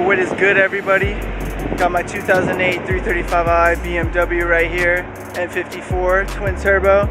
What is good, everybody? Got my 2008 335i BMW right here, N54 twin turbo,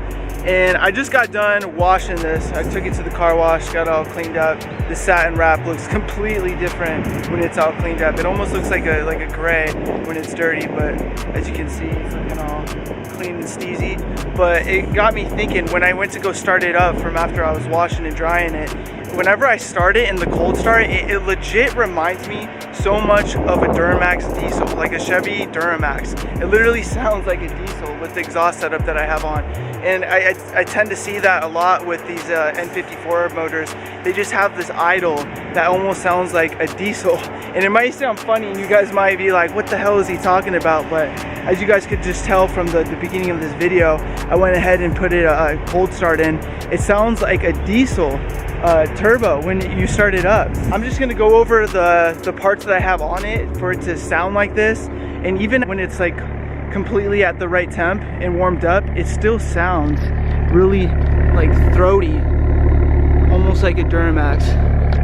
and I just got done washing this. I took it to the car wash, got it all cleaned up. The satin wrap looks completely different when it's all cleaned up. It almost looks like a gray when it's dirty, but as you can see, it's looking all clean and steezy. But it got me thinking when I went to go start it up from after I was washing and drying it. Whenever I start it in the cold start, it legit reminds me so much of a Duramax diesel, like a Chevy Duramax. It literally sounds like a diesel with the exhaust setup that I have on. And I tend to see that a lot with these N54 motors. They just have this idle that almost sounds like a diesel. And it might sound funny and you guys might be like, what the hell is he talking about? But as you guys could just tell from the beginning of this video, I went ahead and put it a cold start in. It sounds like a diesel turbo when you start it up. I'm just gonna go over the parts that I have on it for it to sound like this, and even when it's like completely at the right temp and warmed up, it still sounds really like throaty, almost like a Duramax.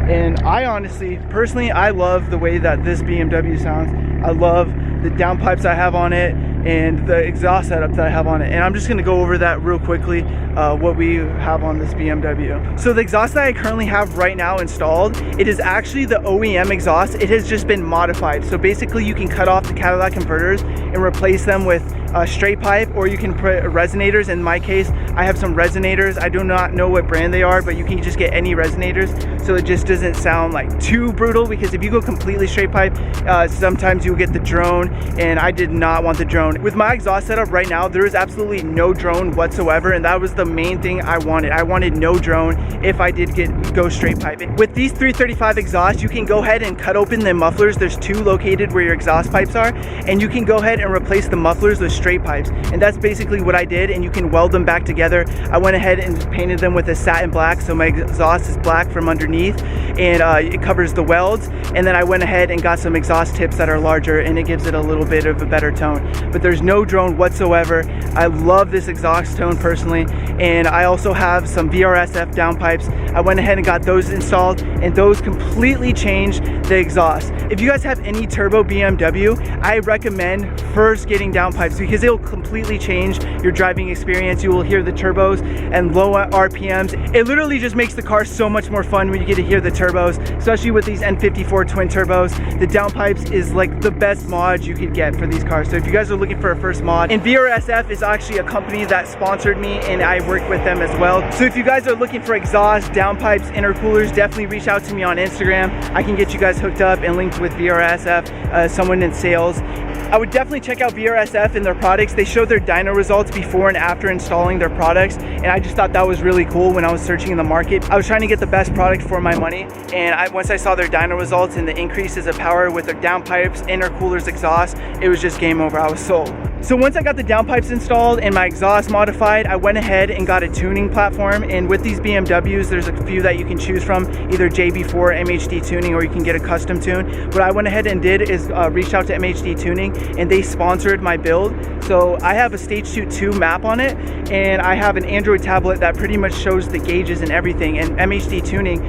And I honestly, personally, I love the way that this BMW sounds. I love the downpipes I have on it and the exhaust setup that I have on it. And I'm just gonna go over that real quickly, what we have on this BMW. So the exhaust that I currently have right now installed, it is actually the OEM exhaust. It has just been modified. So basically you can cut off the Cadillac converters and replace them with straight pipe, or you can put resonators. In my case, I have some resonators. I do not know what brand they are, but you can just get any resonators, so it just doesn't sound like too brutal, because if you go completely straight pipe, sometimes you'll get the drone, and I did not want the drone. With my exhaust setup right now, there is absolutely no drone whatsoever, and that was the main thing I wanted. I wanted no drone if I did go straight pipe. With these 335 exhausts, you can go ahead and cut open the mufflers. There's two located where your exhaust pipes are, and you can go ahead and replace the mufflers with straight pipes, and that's basically what I did. And you can weld them back together. I went ahead and painted them with a satin black, so my exhaust is black from underneath, and it covers the welds. And then I went ahead and got some exhaust tips that are larger, and it gives it a little bit of a better tone. But there's no drone whatsoever. I love this exhaust tone personally, and I also have some VRSF downpipes. I went ahead and got those installed, and those completely changed the exhaust. If you guys have any turbo BMW, I recommend first getting downpipes, because it'll completely change your driving experience. You will hear the turbos and low RPMs. It literally just makes the car so much more fun when you get to hear the turbos, especially with these N54 twin turbos. The downpipes is like the best mod you could get for these cars. So if you guys are looking for a first mod, and VRSF is actually a company that sponsored me, and I work with them as well. So if you guys are looking for exhaust, downpipes, intercoolers, definitely reach out to me on Instagram. I can get you guys hooked up and linked with VRSF, someone in sales. I would definitely check out VRSF and their products. They show their dyno results before and after installing their products, and I just thought that was really cool when I was searching in the market. I was trying to get the best product for my money, and once I saw their dyno results and the increases of power with their downpipes, intercoolers, exhaust, it was just game over. I was sold. So once I got the downpipes installed and my exhaust modified, I went ahead and got a tuning platform. And with these BMWs, there's a few that you can choose from, either JB4 MHD tuning, or you can get a custom tune. What I went ahead and did is reach out to MHD tuning, and they sponsored my build. So I have a Stage 2 map on it, and I have an Android tablet that pretty much shows the gauges and everything, and MHD tuning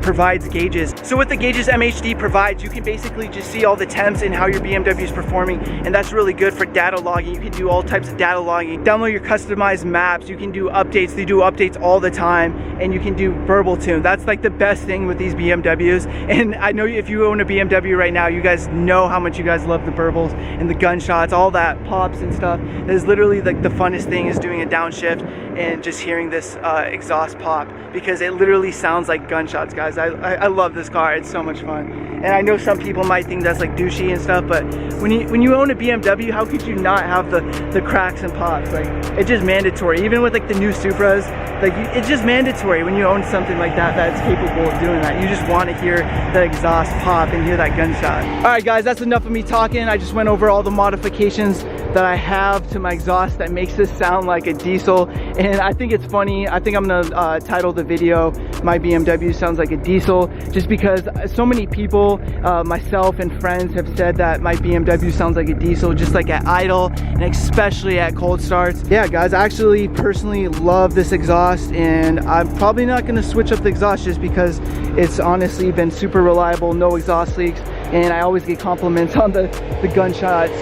provides gauges. So with the gauges MHD provides, you can basically just see all the temps and how your BMW is performing, and that's really good for data logging. You can do all types of data logging, download your customized maps, you can do updates. They do updates all the time, and you can do verbal tune. That's like the best thing with these BMWs. And I know if you own a BMW right now, you guys know how much you guys love the burbles and the gunshots, all that pops and stuff. That is literally like the funnest thing, is doing a downshift and just hearing this exhaust pop, because it literally sounds like gunshots, guys. I love this car. It's so much fun. And I know some people might think that's like douchey and stuff, but when you own a BMW, how could you not have the cracks and pops? Like, it's just mandatory. Even with like the new Supras, like it's just mandatory when you own something like that that's capable of doing that. You just want to hear the exhaust pop and hear that gunshot. All right, guys, that's enough of me talking. I just went over all the modifications that I have to my exhaust that makes this sound like a diesel, and I think it's funny. I think I'm gonna title the video "My BMW Sounds Like a Diesel," just because so many people, myself and friends, have said that my BMW sounds like a diesel, just like at idle and especially at cold starts. Yeah, guys, I actually personally love this exhaust, and I'm probably not gonna switch up the exhaust just because it's honestly been super reliable, no exhaust leaks. and I always get compliments on the gunshots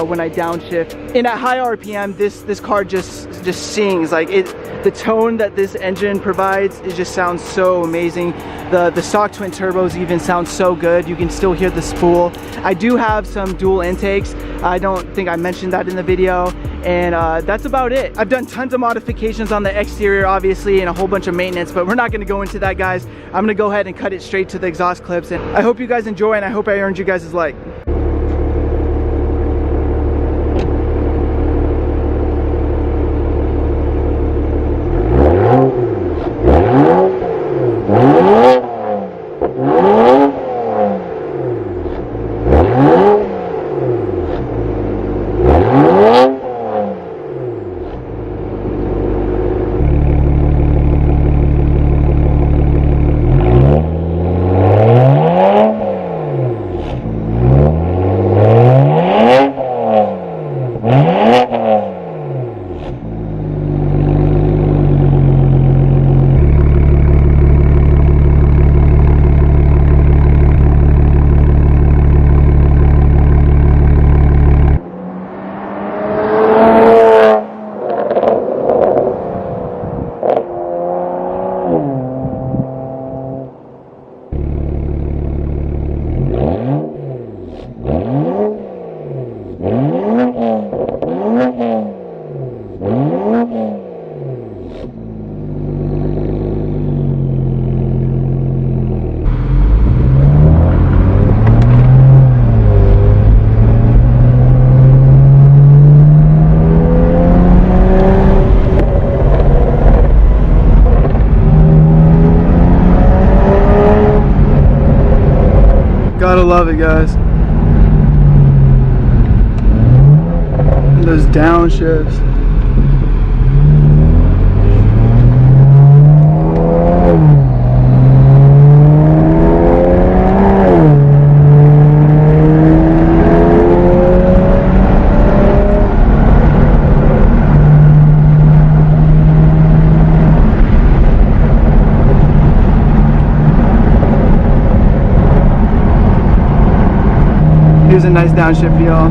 when I downshift. And at high RPM, this car just sings. Like the tone that this engine provides, it just sounds so amazing. The stock twin turbos even sound so good. You can still hear the spool. I do have some dual intakes. I don't think I mentioned that in the video, and that's about it. I've done tons of modifications on the exterior, obviously, and a whole bunch of maintenance, but we're not going to go into that, guys. I'm going to go ahead and cut it straight to the exhaust clips, and I hope you guys enjoy, and I hope I earned you guys' like. Gotta love it, guys. And those downshifts. Here's a nice downshift for y'all.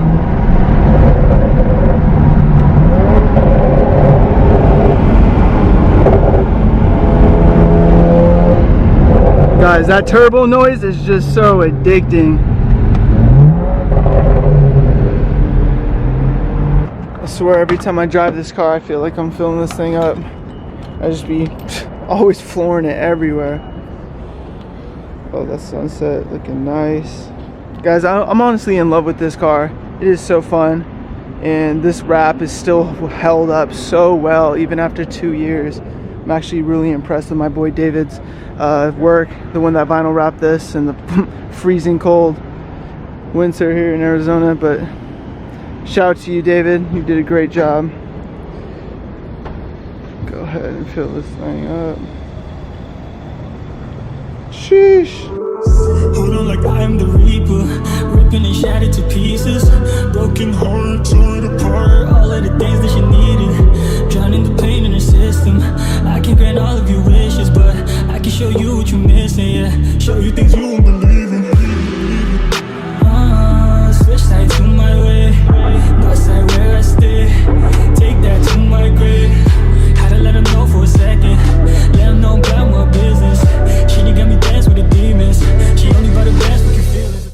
Guys, that turbo noise is just so addicting. I swear every time I drive this car, I feel like I'm filling this thing up. I just be always flooring it everywhere. Oh, that sunset looking nice. Guys, I'm honestly in love with this car. It is so fun, and this wrap is still held up so well even after 2 years. I'm actually really impressed with my boy David's work, the one that vinyl wrapped this in the freezing cold winter here in Arizona. But shout out to you, David, you did a great job. Go ahead and fill this thing up. Sheesh. Hold on like I am the reaper, ripping and shattered to pieces, broken heart, torn apart, all of the things that you needed, drowning the pain in the system. I can grant all of your wishes, but I can show you what you're missing, yeah, show you things you